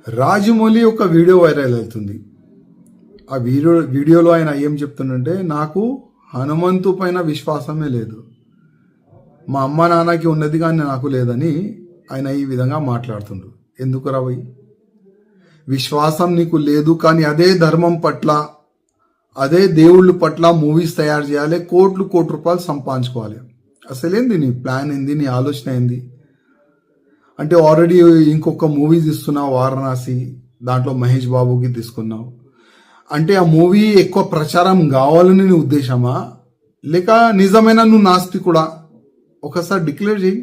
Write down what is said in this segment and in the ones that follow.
రాజమౌళి ఒక video viral అవుతుంది. ఆ వీడియోలో ఆయన ఏం చెప్తుందంటే, నాకు హనుమంతు పైన విశ్వాసమే లేదు, మా అమ్మ నాన్నకి ఉన్నది కానీ నాకు లేదని ఆయన ఈ విధంగా మాట్లాడుతుండ్రు. ఎందుకు రావయ్యి? విశ్వాసం నీకు లేదు కానీ అదే ధర్మం పట్ల, అదే దేవుళ్ళ పట్ల మూవీస్ తయారు చేయాలి, కోట్ల రూపాయలు సంపాదించుకోవాలి. అసలేంది నీ ప్లాన్ ఏంది? నీ ఆలోచన ఏంది? అంటే ఆల్రెడీ ఇంకొక మూవీ తీస్తున్నావు వారణాసి, దాంట్లో మహేష్ బాబుకి తీసుకున్నావు. అంటే ఆ మూవీ ఎక్కువ ప్రచారం కావాలని నీ ఉద్దేశమా, లేక నిజమైన నువ్వు నాస్తికుడా? ఒకసారి డిక్లేర్ చేయి.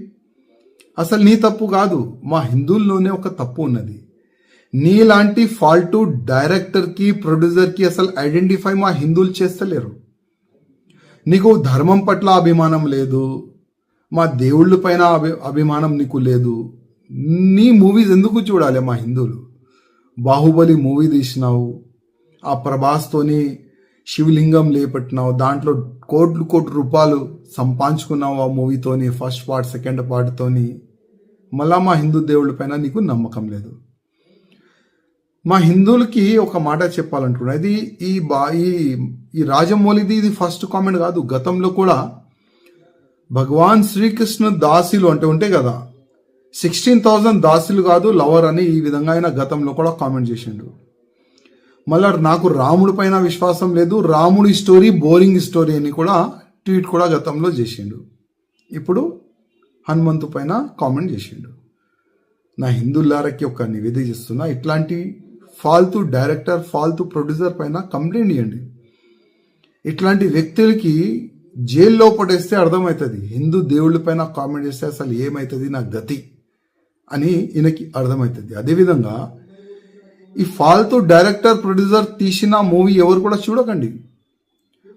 అసలు నీ తప్పు కాదు, మా హిందువుల్లోనే ఒక తప్పు ఉన్నది. నీలాంటి ఫాల్టు డైరెక్టర్కి, ప్రొడ్యూసర్కి అసలు ఐడెంటిఫై మా హిందువులు చేస్తలేరు. నీకు ధర్మం పట్ల అభిమానం లేదు, మా దేవుళ్ళ పైన అభిమానం నీకు లేదు. నీ మూవీస్ ఎందుకు చూడాలి మా హిందువులు? బాహుబలి మూవీ తీసినావు, ఆ ప్రభాస్తోని శివలింగం లేపట్టినావు, దాంట్లో కోట్ల రూపాయలు సంపాదించుకున్నావు ఆ మూవీతోని, ఫస్ట్ పార్ట్ సెకండ్ పార్ట్తోని. మళ్ళా మా హిందూ దేవుళ్ళ పైన నీకు నమ్మకం లేదు. మా హిందువులకి ఒక మాట చెప్పాలంటున్నా, ఇది ఈ రాజమౌళిది ఇది ఫస్ట్ కామెంట్ కాదు. గతంలో కూడా భగవాన్ శ్రీకృష్ణ దాసులు అంటే ఉంటాయి కదా, 16,000 దాసులు కాదు లవర్ అని ఈ విధంగా ఆయన గతంలో కూడా కామెంట్ చేసిండు. మళ్ళా నాకు రాముడి పైన విశ్వాసం లేదు, రాముడి స్టోరీ బోరింగ్ స్టోరీ అని కూడా ట్వీట్ కూడా గతంలో చేసిండు. ఇప్పుడు హనుమంతు పైన కామెంట్ చేసిండు. నా హిందువులారకి ఒక నివేదిక చేస్తున్నా, ఇట్లాంటి ఫాల్తూ డైరెక్టర్, ఫాల్తూ ప్రొడ్యూసర్ పైన కంప్లైంట్ ఇవ్వండి. ఇట్లాంటి వ్యక్తులకి జైల్లో పడేస్తే అర్థమవుతుంది, హిందూ దేవుళ్ళ పైన కామెంట్ చేస్తే అసలు ఏమవుతుంది నా గతి అని ఈయనకి అర్థమవుతుంది. అదేవిధంగా ఈ ఫాల్తూ డైరెక్టర్, ప్రొడ్యూసర్ తీసిన మూవీ ఎవరు కూడా చూడకండి.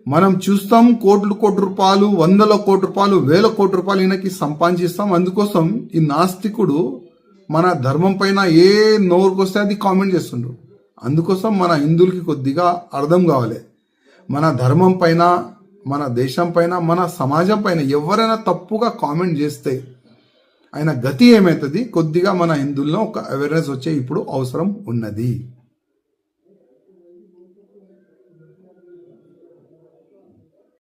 మనం చూస్తాం కోట్ల రూపాయలు, 100 కోట్ల రూపాయలు, 1000 కోట్ల రూపాయలు ఈయనకి సంపాదించిస్తాం. అందుకోసం ఈ నాస్తికుడు మన ధర్మం పైన ఏ నోరుకొస్తే అది కామెంట్ చేస్తుండ్రు. అందుకోసం మన హిందువులకి కొద్దిగా అర్థం కావాలి, మన ధర్మం పైన, మన దేశం పైన, మన సమాజం పైన ఎవరైనా తప్పుగా కామెంట్ చేస్తే ఆయన గతి ఏమవుతుంది, కొద్దిగా మన హిందువుల్లో ఒక అవేర్నెస్ వచ్చే ఇప్పుడు అవసరం ఉన్నది.